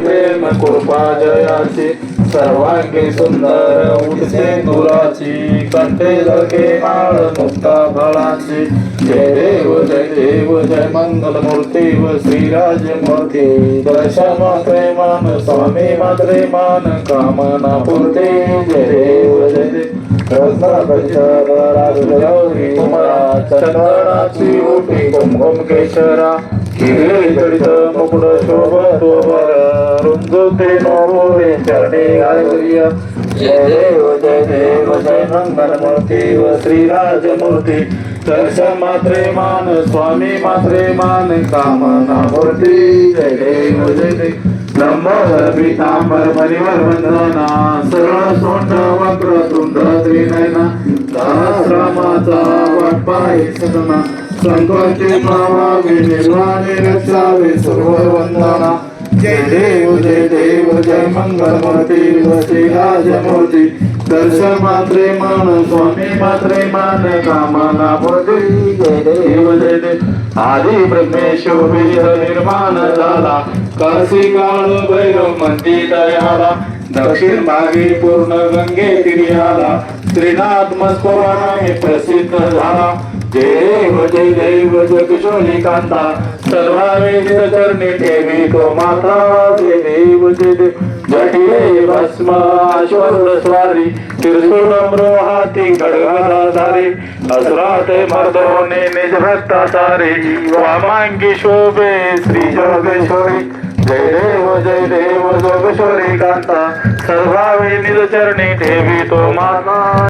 प्रेम कृपा जयाची सर्वांगी सुंदर उठते तुराची कंठे लगे माळ मुक्ता फळाची जय देव जय मंगल मूर्ती व श्रीराज मूर्ती दर्शन प्रेमान स्वामी मात्रे मान कामना पूर्ती जय देव रत्नाभूषण कुमरा चंदनाची ओटी कुमकुम केशरा हिरे जडित मुकुट शोभतो वर रुंजते नवरे चरणे आर्या जय देव जय मंगल मूर्ती व श्रीराज मूर्ती दर्शन मात्रे मान स्वामी मात्रे मान कामना मूर्ती जय देव ब्रह्मोदर पीतांबर परिवर वंदना सरळ सोंड वक्र तुंड त्रिनयना सहस्रामाचा वाटपाय सदना संकटे पावावे निर्वाणे रक्षावे सर्व वंदना जय देव जय मंगल मूर्ती व श्रीराज मूर्ती दर्शन मात्रे मान स्वामी मात्रे मान कामना मूर्ती जय देव आदि ब्रह्मेश्वर निर्माण झाला काशी काळ भैरव मंदी दयाला दक्षिण मागे पूर्ण गंगे तिरी आला श्रीनाथ मस्कोराने प्रसिद्ध झाला जय देव जगशोली कांता सर्वावेद चरणी ठेवी तो माता जय देव जटिले भस्म अश्वर स्वारी त्रिशूल हाती खड्गाला धारे असराते मर्दोने निज भक्ता सारे वामांगी शोभे श्री जोगेश्वरी जय देव जोगेश्वरी कांता सर्वावे निज चरणी ठेवी तो माता